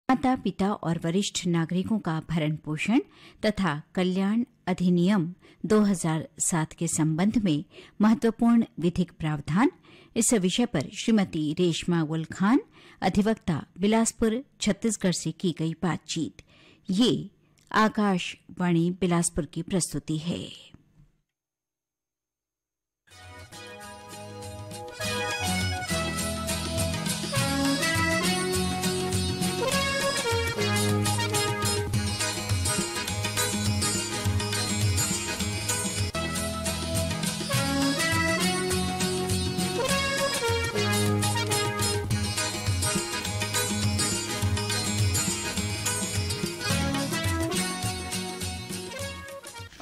माता पिता और वरिष्ठ नागरिकों का भरण पोषण तथा कल्याण अधिनियम 2007 के संबंध में महत्वपूर्ण विधिक प्रावधान, इस विषय पर श्रीमती रेशमा गुल खान, अधिवक्ता, बिलासपुर, छत्तीसगढ़ से की गई बातचीत। ये आकाशवाणी बिलासपुर की प्रस्तुति है।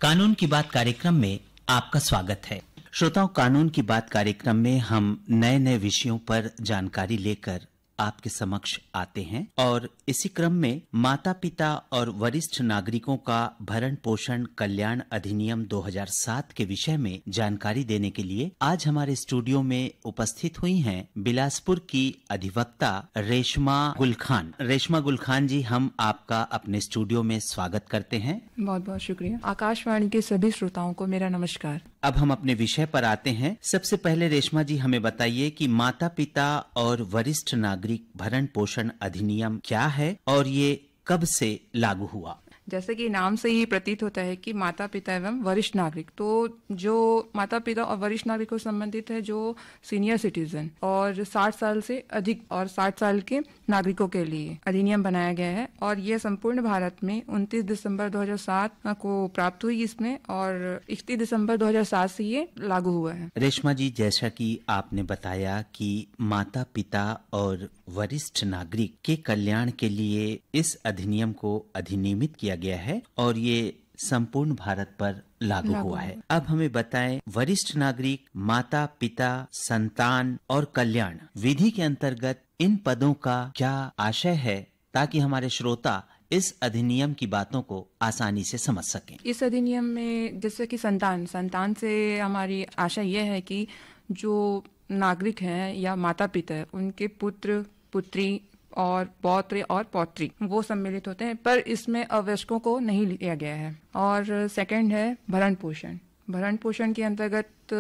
कानून की बात कार्यक्रम में आपका स्वागत है। श्रोताओं, कानून की बात कार्यक्रम में हम नए नए विषयों पर जानकारी लेकर आपके समक्ष आते हैं और इसी क्रम में माता पिता और वरिष्ठ नागरिकों का भरण पोषण कल्याण अधिनियम 2007 के विषय में जानकारी देने के लिए आज हमारे स्टूडियो में उपस्थित हुई हैं बिलासपुर की अधिवक्ता रेशमा गुल खान। रेशमा गुल खान जी, हम आपका अपने स्टूडियो में स्वागत करते हैं। बहुत बहुत शुक्रिया। आकाशवाणी के सभी श्रोताओं को मेरा नमस्कार। अब हम अपने विषय पर आते हैं। सबसे पहले रेशमा जी, हमें बताइए कि माता पिता और वरिष्ठ नागरिक भरण पोषण अधिनियम क्या है और ये कब से लागू हुआ? जैसे कि नाम से ही प्रतीत होता है कि माता पिता एवं वरिष्ठ नागरिक, तो जो माता पिता और वरिष्ठ नागरिकों से संबंधित है जो सीनियर सिटीजन और 60 साल से अधिक और 60 साल के नागरिकों के लिए अधिनियम बनाया गया है और ये संपूर्ण भारत में 29 दिसंबर 2007 को प्राप्त हुई इसमें और 31 दिसंबर 2007 से ये लागू हुआ है। रेशमा जी, जैसा कि आपने बताया कि माता पिता और वरिष्ठ नागरिक के कल्याण के लिए इस अधिनियम को अधिनियमित किया गया है और ये संपूर्ण भारत पर लागू हुआ है। अब हमें बताएं, वरिष्ठ नागरिक, माता पिता, संतान और कल्याण विधि के अंतर्गत इन पदों का क्या आशय है, ताकि हमारे श्रोता इस अधिनियम की बातों को आसानी से समझ सकें। इस अधिनियम में जैसे कि संतान से हमारी आशा यह है कि जो नागरिक हैं या माता पिता है, उनके पुत्र पुत्री और पौत्र और पौत्री वो सम्मिलित होते हैं, पर इसमें अवयस्कों को नहीं लिया गया है। और सेकंड है भरण पोषण। भरण पोषण के अंतर्गत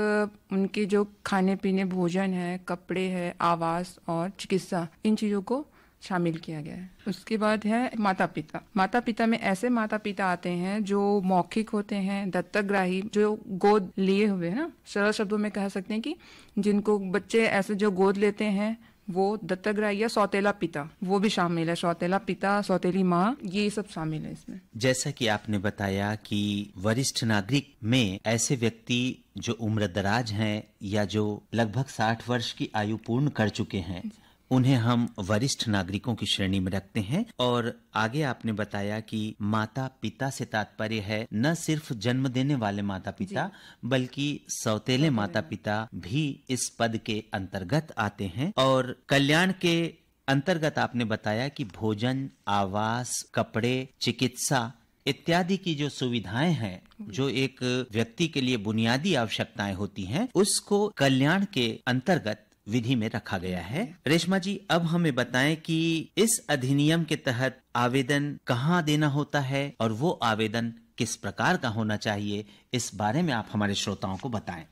उनके जो खाने पीने, भोजन है, कपड़े है, आवास और चिकित्सा, इन चीजों को शामिल किया गया है। उसके बाद है माता पिता। माता पिता में ऐसे माता पिता आते हैं जो मौखिक होते हैं, दत्तकग्राही, जो गोद लिए हुए हैं ना, सरल शब्दों में कह सकते हैं कि जिनको बच्चे ऐसे जो गोद लेते हैं वो दत्तकग्राही या सौतेला पिता, वो भी शामिल है। सौतेला पिता, सौतेली माँ, ये सब शामिल है इसमें। जैसा कि आपने बताया कि वरिष्ठ नागरिक में ऐसे व्यक्ति जो उम्रदराज हैं या जो लगभग 60 वर्ष की आयु पूर्ण कर चुके हैं, उन्हें हम वरिष्ठ नागरिकों की श्रेणी में रखते हैं। और आगे आपने बताया कि माता पिता से तात्पर्य है न सिर्फ जन्म देने वाले माता पिता, बल्कि सौतेले माता पिता भी इस पद के अंतर्गत आते हैं। और कल्याण के अंतर्गत आपने बताया कि भोजन, आवास, कपड़े, चिकित्सा इत्यादि की जो सुविधाएं हैं, जो एक व्यक्ति के लिए बुनियादी आवश्यकताएं होती हैं, उसको कल्याण के अंतर्गत विधि में रखा गया है। रेशमा जी, अब हमें बताएं कि इस अधिनियम के तहत आवेदन कहाँ देना होता है और वो आवेदन किस प्रकार का होना चाहिए, इस बारे में आप हमारे श्रोताओं को बताएं।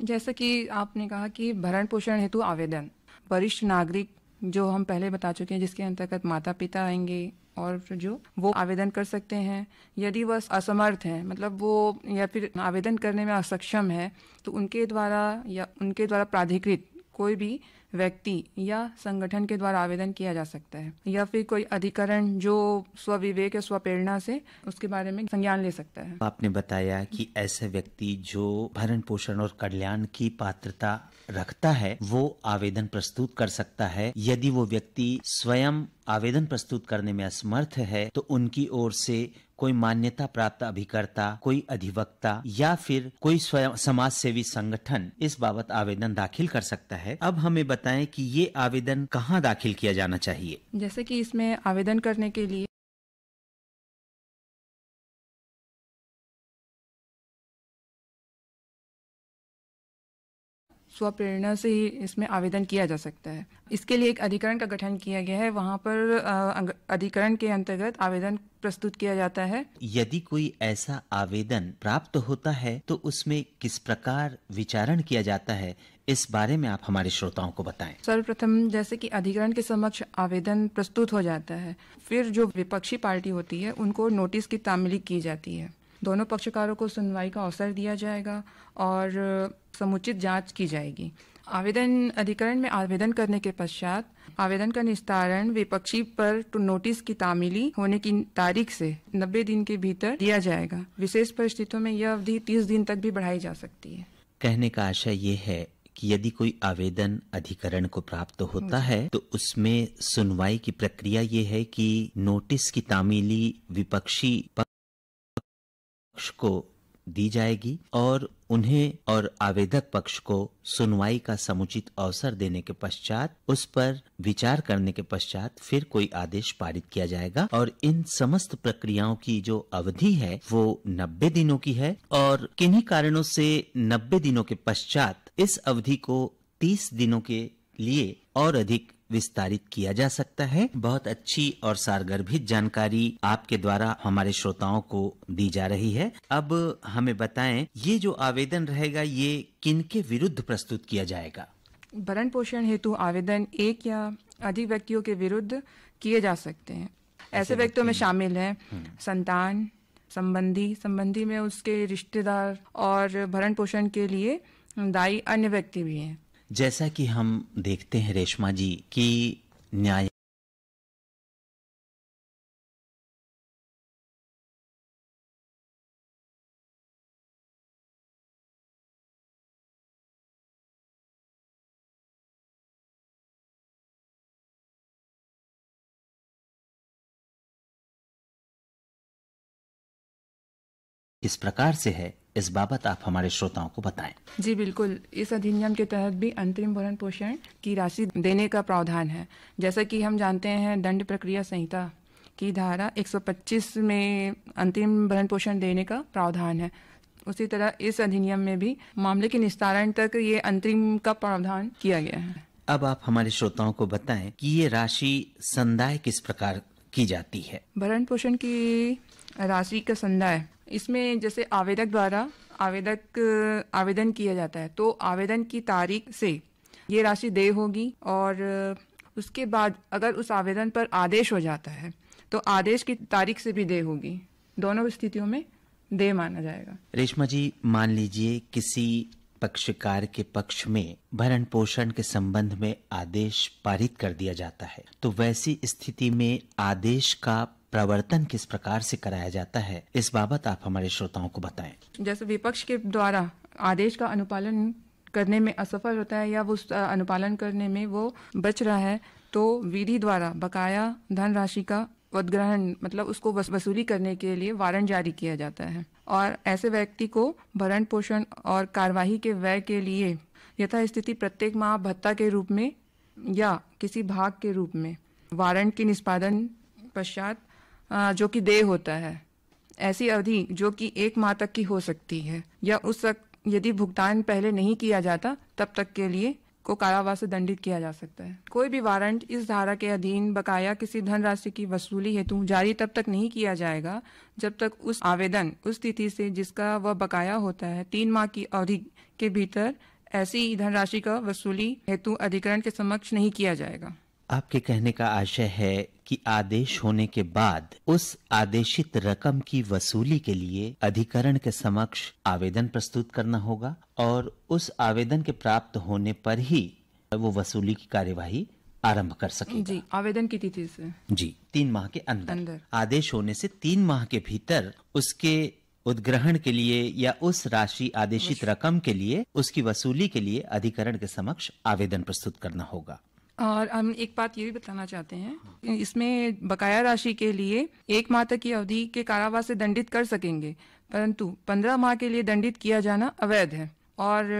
जैसा कि आपने कहा कि भरण पोषण हेतु आवेदन, वरिष्ठ नागरिक जो हम पहले बता चुके हैं, जिसके अंतर्गत माता पिता आएंगे और जो वो आवेदन कर सकते हैं। यदि वह असमर्थ है, मतलब वो या फिर आवेदन करने में असक्षम है, तो उनके द्वारा प्राधिकृत कोई भी व्यक्ति या संगठन के द्वारा आवेदन किया जा सकता है, या फिर कोई अधिकरण जो स्वविवेक या स्वप्रेरणा से उसके बारे में संज्ञान ले सकता है। आपने बताया कि ऐसे व्यक्ति जो भरण पोषण और कल्याण की पात्रता रखता है वो आवेदन प्रस्तुत कर सकता है। यदि वो व्यक्ति स्वयं आवेदन प्रस्तुत करने में असमर्थ है तो उनकी ओर से कोई मान्यता प्राप्त अभिकर्ता, कोई अधिवक्ता या फिर कोई स्वयं समाज सेवी संगठन इस बाबत आवेदन दाखिल कर सकता है। अब हमें बताएं कि ये आवेदन कहाँ दाखिल किया जाना चाहिए। जैसे कि इसमें आवेदन करने के लिए स्वप्रेरणा से ही इसमें आवेदन किया जा सकता है। इसके लिए एक अधिकरण का गठन किया गया है, वहाँ पर अधिकरण के अंतर्गत आवेदन प्रस्तुत किया जाता है। यदि कोई ऐसा आवेदन प्राप्त होता है तो उसमें किस प्रकार विचारण किया जाता है, इस बारे में आप हमारे श्रोताओं को बताएं। सर्वप्रथम जैसे कि अधिकरण के समक्ष आवेदन प्रस्तुत हो जाता है, फिर जो विपक्षी पार्टी होती है उनको नोटिस की तामीली की जाती है। दोनों पक्षकारों को सुनवाई का अवसर दिया जाएगा और समुचित जांच की जाएगी। आवेदन अधिकरण में आवेदन करने के पश्चात आवेदन का निस्तारण विपक्षी पर नोटिस की तामीली होने की तारीख से 90 दिन के भीतर दिया जाएगा। विशेष परिस्थितियों में यह अवधि 30 दिन तक भी बढ़ाई जा सकती है। कहने का आशय ये है कि यदि कोई आवेदन अधिकरण को प्राप्त होता है तो उसमें सुनवाई की प्रक्रिया ये है कि नोटिस की तामीली विपक्षी पक्ष को दी जाएगी और उन्हें और आवेदक पक्ष को सुनवाई का समुचित अवसर देने के पश्चात उस पर विचार करने के पश्चात फिर कोई आदेश पारित किया जाएगा। और इन समस्त प्रक्रियाओं की जो अवधि है वो 90 दिनों की है और किन्हीं कारणों से 90 दिनों के पश्चात इस अवधि को 30 दिनों के लिए और अधिक विस्तारित किया जा सकता है। बहुत अच्छी और सारगर्भित जानकारी आपके द्वारा हमारे श्रोताओं को दी जा रही है। अब हमें बताएं, ये जो आवेदन रहेगा ये किनके विरुद्ध प्रस्तुत किया जाएगा? भरण पोषण हेतु आवेदन एक या अधिक व्यक्तियों के विरुद्ध किए जा सकते हैं। ऐसे व्यक्तियों में शामिल है संतान, संबंधी में उसके रिश्तेदार और भरण पोषण के लिए दायी अन्य व्यक्ति भी हैं। जैसा कि हम देखते हैं रेशमा जी कि न्याय इस प्रकार से है, इस बाबत आप हमारे श्रोताओं को बताएं। जी बिल्कुल, इस अधिनियम के तहत भी अंतरिम भरण पोषण की राशि देने का प्रावधान है। जैसा कि हम जानते हैं दंड प्रक्रिया संहिता की धारा 125 में अंतरिम भरण पोषण देने का प्रावधान है। उसी तरह इस अधिनियम में भी मामले के निस्तारण तक ये अंतरिम का प्रावधान किया गया है। अब आप हमारे श्रोताओं को बताएं कि ये राशि संदाय किस प्रकार की जाती है? भरण पोषण की राशि का संदाय, इसमें जैसे आवेदक द्वारा आवेदन किया जाता है तो आवेदन की तारीख से ये राशि देय होगी और उसके बाद अगर उस आवेदन पर आदेश हो जाता है तो आदेश की तारीख से भी देय होगी। दोनों स्थितियों में देय माना जाएगा। रेशमा जी, मान लीजिए किसी पक्षकार के पक्ष में भरण पोषण के संबंध में आदेश पारित कर दिया जाता है तो वैसी स्थिति में आदेश का प्रवर्तन किस प्रकार से कराया जाता है, इस बाबत आप हमारे श्रोताओं को बताएं। जैसे विपक्ष के द्वारा आदेश का अनुपालन करने में असफल होता है या वो उस अनुपालन करने में वो बच रहा है तो विधि द्वारा बकाया धनराशि का उद्ग्रहण मतलब उसको वसूली करने के लिए वारंट जारी किया जाता है और ऐसे व्यक्ति को भरण पोषण और कार्यवाही के व्यय के लिए यथास्थिति प्रत्येक माह भत्ता के रूप में या किसी भाग के रूप में वारंट के निष्पादन पश्चात जो कि देय होता है, ऐसी अवधि जो कि 1 माह तक की हो सकती है या उस यदि भुगतान पहले नहीं किया जाता तब तक के लिए को कारावास से दंडित किया जा सकता है। कोई भी वारंट इस धारा के अधीन बकाया किसी धनराशि की वसूली हेतु जारी तब तक नहीं किया जाएगा जब तक उस आवेदन उस तिथि से जिसका वह बकाया होता है 3 माह की अवधि के भीतर ऐसी धनराशि का वसूली हेतु अधिकरण के समक्ष नहीं किया जाएगा। आपके कहने का आशय है कि आदेश होने के बाद उस आदेशित रकम की वसूली के लिए अधिकरण के समक्ष आवेदन प्रस्तुत करना होगा और उस आवेदन के प्राप्त होने पर ही वो वसूली की कार्यवाही आरंभ कर सकेगा। जी, आवेदन की तिथि से जी 3 माह के अंदर आदेश होने से 3 माह के भीतर उसके उद्ग्रहण के लिए या उस राशि आदेशित रकम के लिए उसकी वसूली के लिए अधिकरण के समक्ष आवेदन प्रस्तुत करना होगा। और हम एक बात ये भी बताना चाहते हैं, इसमें बकाया राशि के लिए 1 माह तक की अवधि के कारावास से दंडित कर सकेंगे, परंतु 15 माह के लिए दंडित किया जाना अवैध है और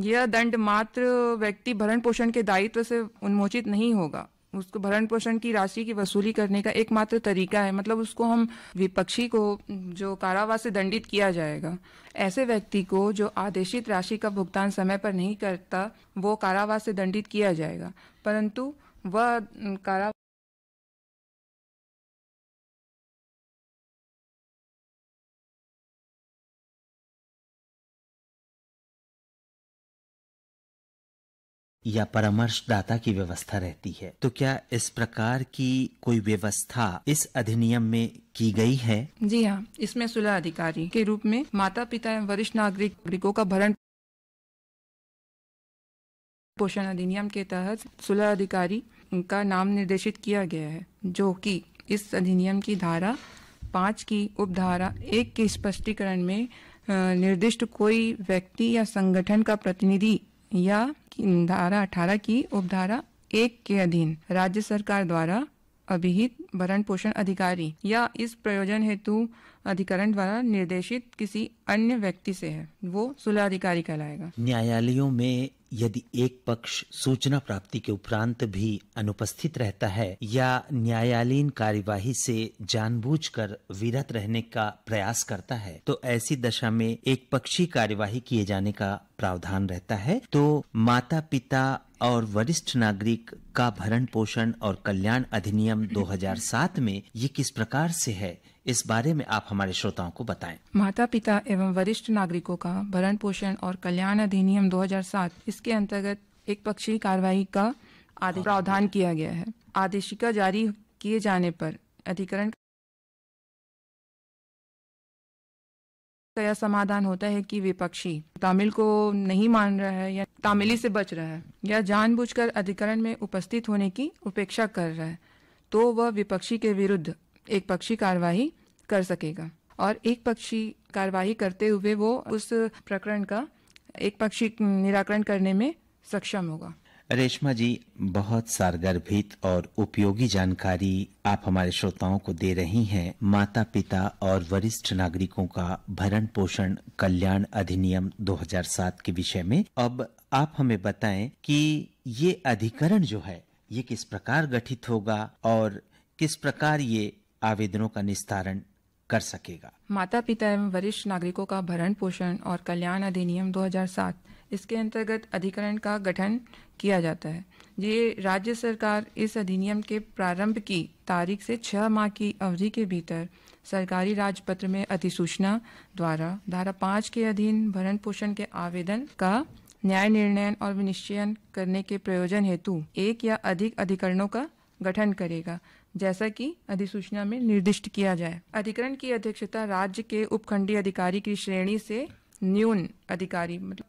यह दंड मात्र व्यक्ति भरण पोषण के दायित्व से उन्मोचित नहीं होगा। उसको भरण पोषण की राशि की वसूली करने का एकमात्र तरीका है, मतलब उसको हम विपक्षी को जो कारावास से दंडित किया जाएगा। ऐसे व्यक्ति को जो आदेशित राशि का भुगतान समय पर नहीं करता वो कारावास से दंडित किया जाएगा, परंतु वह कारा या परामर्शदाता की व्यवस्था रहती है। तो क्या इस प्रकार की कोई व्यवस्था इस अधिनियम में की गई है? जी हाँ, इसमें सुलह अधिकारी के रूप में माता पिता एवं वरिष्ठ नागरिकों का भरण पोषण अधिनियम के तहत सुलह अधिकारी का नाम निर्देशित किया गया है, जो कि इस अधिनियम की धारा 5 की उपधारा 1 के स्पष्टीकरण में निर्दिष्ट कोई व्यक्ति या संगठन का प्रतिनिधि या धारा 18 की उपधारा 1 के अधीन राज्य सरकार द्वारा अभिहित भरण पोषण अधिकारी या इस प्रयोजन हेतु अधिकरण द्वारा निर्देशित किसी अन्य व्यक्ति से है, वो सुलह अधिकारी कहलाएगा। न्यायालयों में यदि एक पक्ष सूचना प्राप्ति के उपरांत भी अनुपस्थित रहता है या न्यायालयीन कार्यवाही से जानबूझकर विरत रहने का प्रयास करता है, तो ऐसी दशा में एक पक्षी कार्यवाही किए जाने का प्रावधान रहता है। तो माता पिता और वरिष्ठ नागरिक का भरण पोषण और कल्याण अधिनियम 2007 में ये किस प्रकार से है, इस बारे में आप हमारे श्रोताओं को बताएं। माता पिता एवं वरिष्ठ नागरिकों का भरण पोषण और कल्याण अधिनियम 2007, इसके अंतर्गत एक पक्षीय कार्यवाही का प्रावधान किया गया है। आदेशिका जारी किए जाने पर अधिकरण का यह समाधान होता है कि विपक्षी तामिल को नहीं मान रहा है या तामिली से बच रहा है या जानबूझकर अधिकरण में उपस्थित होने की उपेक्षा कर रहा है, तो वह विपक्षी के विरुद्ध एक पक्षी कार्यवाही कर सकेगा और एक पक्षी कार्यवाही करते हुए वो उस प्रकरण का एक पक्षी निराकरण करने में सक्षम होगा। रेशमा जी, बहुत सारगर्भित और उपयोगी जानकारी आप हमारे श्रोताओं को दे रही हैं माता पिता और वरिष्ठ नागरिकों का भरण पोषण कल्याण अधिनियम 2007 के विषय में। अब आप हमें बताएं कि ये अधिकरण जो है ये किस प्रकार गठित होगा और किस प्रकार ये आवेदनों का निस्तारण कर सकेगा। माता पिता एवं वरिष्ठ नागरिकों का भरण पोषण और कल्याण अधिनियम 2007, इसके अंतर्गत अधिकरण का गठन किया जाता है। ये राज्य सरकार इस अधिनियम के प्रारंभ की तारीख से 6 माह की अवधि के भीतर सरकारी राजपत्र में अधिसूचना द्वारा धारा 5 के अधीन भरण पोषण के आवेदन का न्याय निर्णय और विनिश्चयन करने के प्रयोजन हेतु एक या अधिक अधिकरणों का गठन करेगा, जैसा कि अधिसूचना में निर्दिष्ट किया जाए। अधिकरण की अध्यक्षता राज्य के उपखंडीय अधिकारी की श्रेणी से न्यून अधिकारी मतलब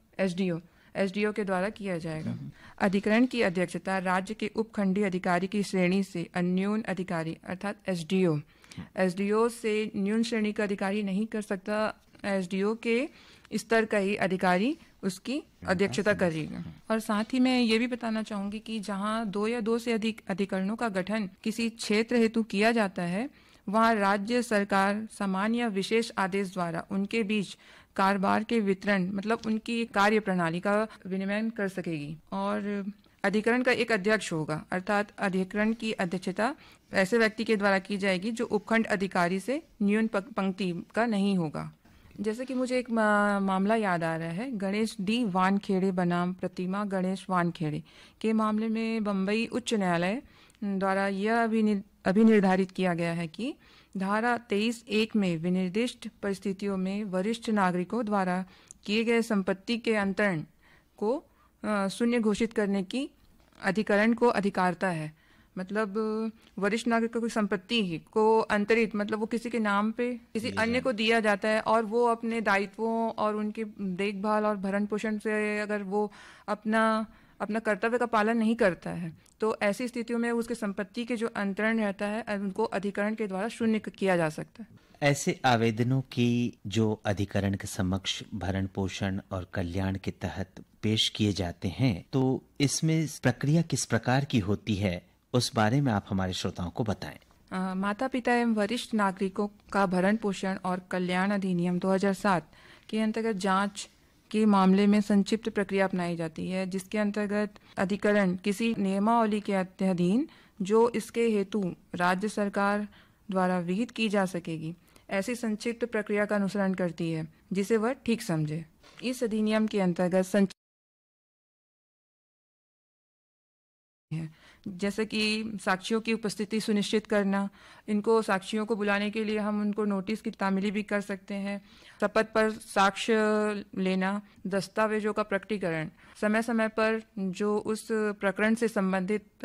एसडीओ के द्वारा किया जाएगा। अधिकरण की अध्यक्षता राज्य के उपखंडीय अधिकारी की श्रेणी से अन्यून अधिकारी अर्थात एसडीओ से न्यून श्रेणी का अधिकारी नहीं कर सकता। एसडीओ के स्तर का ही अधिकारी उसकी अध्यक्षता करेगा। और साथ ही मैं ये भी बताना चाहूंगी कि जहां 2 या 2 से अधिक अधिकरणों का गठन किसी क्षेत्र हेतु किया जाता है, वहां राज्य सरकार समान या विशेष आदेश द्वारा उनके बीच कारोबार के वितरण मतलब उनकी कार्य प्रणाली का विनिमय कर सकेगी। और अधिकरण का एक अध्यक्ष होगा, अर्थात अधिकरण की अध्यक्षता ऐसे व्यक्ति के द्वारा की जाएगी जो उपखंड अधिकारी से न्यून पंक्ति का नहीं होगा। जैसे कि मुझे एक मामला याद आ रहा है, गणेश डी वानखेड़े बनाम प्रतिमा गणेश वानखेड़े के मामले में बम्बई उच्च न्यायालय द्वारा यह अभी निर्धारित किया गया है कि धारा 23(1) में विनिर्दिष्ट परिस्थितियों में वरिष्ठ नागरिकों द्वारा किए गए संपत्ति के अंतरण को शून्य घोषित करने की अधिकरण को अधिकारता है। मतलब वरिष्ठ नागरिकों की संपत्ति को अंतरित मतलब वो किसी के नाम पे किसी अन्य को दिया जाता है और वो अपने दायित्वों और उनकी देखभाल और भरण पोषण से अगर वो अपना कर्तव्य का पालन नहीं करता है, तो ऐसी स्थितियों में उसके संपत्ति के जो अंतरण रहता है उनको अधिकरण के द्वारा शून्य किया जा सकता है। ऐसे आवेदनों की जो अधिकरण के समक्ष भरण पोषण और कल्याण के तहत पेश किए जाते हैं, तो इसमें प्रक्रिया किस प्रकार की होती है, उस बारे में आप हमारे श्रोताओं को बताएं। माता पिता एवं वरिष्ठ नागरिकों का भरण पोषण और कल्याण अधिनियम 2007 के अंतर्गत जांच के मामले में संक्षिप्त प्रक्रिया अपनाई जाती है, जिसके अंतर्गत अधिकरण किसी नियमावली के अधीन जो इसके हेतु राज्य सरकार द्वारा विहित की जा सकेगी, ऐसी संक्षिप्त प्रक्रिया का अनुसरण करती है जिसे वह ठीक समझे। इस अधिनियम के अंतर्गत है जैसे कि साक्षियों की उपस्थिति सुनिश्चित करना, इनको साक्षियों को बुलाने के लिए हम उनको नोटिस की तामीली भी कर सकते हैं, शपथ पर साक्ष्य लेना, दस्तावेजों का प्रकटीकरण, समय समय पर जो उस प्रकरण से संबंधित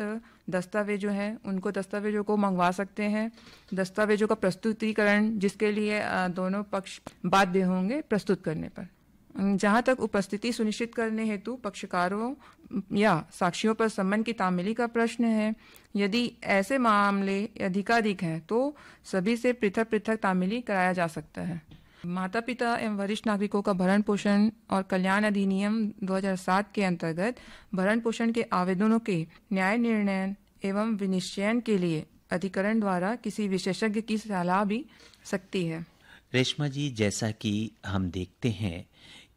दस्तावेजों हैं उनको दस्तावेजों को मंगवा सकते हैं, दस्तावेजों का प्रस्तुतिकरण जिसके लिए दोनों पक्ष बाध्य होंगे प्रस्तुत करने पर। जहां तक उपस्थिति सुनिश्चित करने हेतु पक्षकारों या साक्षियों पर सम्मन की तामीली का प्रश्न है, यदि ऐसे मामले अधिकाधिक हैं तो सभी से पृथक पृथक तामीली कराया जा सकता है। माता पिता एवं वरिष्ठ नागरिकों का भरण पोषण और कल्याण अधिनियम 2007 के अंतर्गत भरण पोषण के आवेदनों के न्याय निर्णय एवं विनिश्चयन के लिए अधिकरण द्वारा किसी विशेषज्ञ की सलाह भी सकती है। रेशमा जी, जैसा कि हम देखते हैं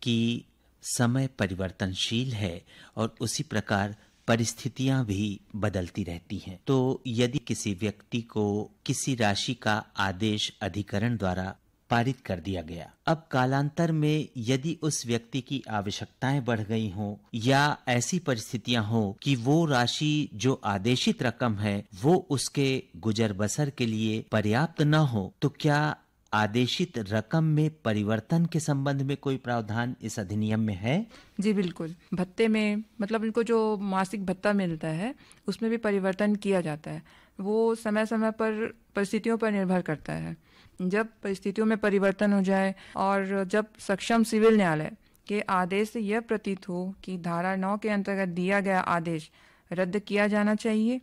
कि समय परिवर्तनशील है और उसी प्रकार परिस्थितियां भी बदलती रहती हैं, तो यदि किसी व्यक्ति को किसी राशि का आदेश अधिकरण द्वारा पारित कर दिया गया, अब कालांतर में यदि उस व्यक्ति की आवश्यकताएं बढ़ गई हों या ऐसी परिस्थितियां हो कि वो राशि जो आदेशित रकम है वो उसके गुजर बसर के लिए पर्याप्त न हो, तो क्या आदेशित रकम में परिवर्तन के संबंध में कोई प्रावधान इस अधिनियम में है? जी बिल्कुल। भत्ते में मतलब इनको जो मासिक भत्ता मिलता है उसमें भी परिवर्तन किया जाता है। वो समय समय पर परिस्थितियों पर निर्भर करता है। जब परिस्थितियों में परिवर्तन हो जाए और जब सक्षम सिविल न्यायालय के आदेश से यह प्रतीत हो कि धारा 9 के अंतर्गत दिया गया आदेश रद्द किया जाना चाहिए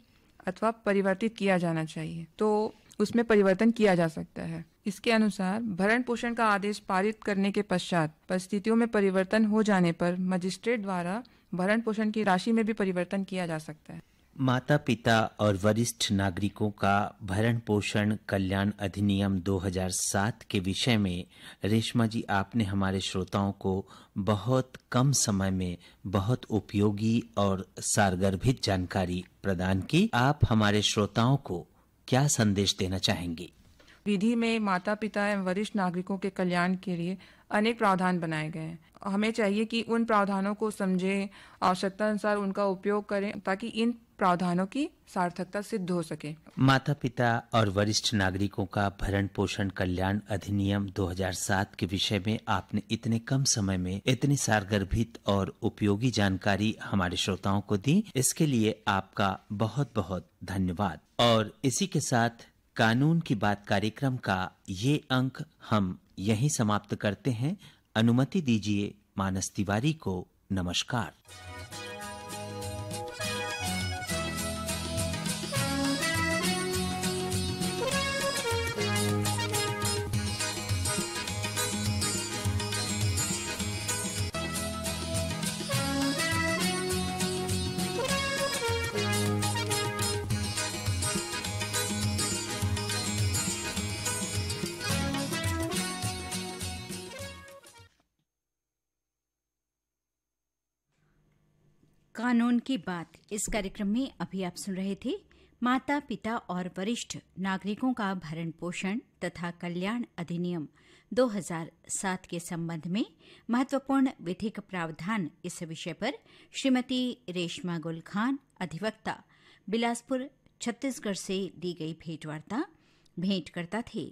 अथवा परिवर्तित किया जाना चाहिए, तो उसमें परिवर्तन किया जा सकता है। इसके अनुसार भरण पोषण का आदेश पारित करने के पश्चात परिस्थितियों में परिवर्तन हो जाने पर मजिस्ट्रेट द्वारा भरण पोषण की राशि में भी परिवर्तन किया जा सकता है। माता पिता और वरिष्ठ नागरिकों का भरण पोषण कल्याण अधिनियम 2007 के विषय में रेशमा जी, आपने हमारे श्रोताओं को बहुत कम समय में बहुत उपयोगी और सारगर्भित जानकारी प्रदान की। आप हमारे श्रोताओं को क्या संदेश देना चाहेंगी? विधि में माता पिता एवं वरिष्ठ नागरिकों के कल्याण के लिए अनेक प्रावधान बनाए गए हैं। हमें चाहिए कि उन प्रावधानों को समझें, आवश्यकता अनुसार उनका उपयोग करें ताकि इन प्रावधानों की सार्थकता सिद्ध हो सके। माता पिता और वरिष्ठ नागरिकों का भरण पोषण कल्याण अधिनियम 2007 के विषय में आपने इतने कम समय में इतनी सारगर्भित और उपयोगी जानकारी हमारे श्रोताओं को दी, इसके लिए आपका बहुत बहुत धन्यवाद। और इसी के साथ कानून की बात कार्यक्रम का ये अंक हम यहीं समाप्त करते हैं। अनुमति दीजिए मानस तिवारी को नमस्कार। कानून की बात इस कार्यक्रम में अभी आप सुन रहे थे माता पिता और वरिष्ठ नागरिकों का भरण पोषण तथा कल्याण अधिनियम 2007 के संबंध में महत्वपूर्ण विधिक प्रावधान। इस विषय पर श्रीमती रेशमा गुल खान, अधिवक्ता, बिलासपुर, छत्तीसगढ़ से दी गई भेंटवार्ता। भेंटकर्ता थे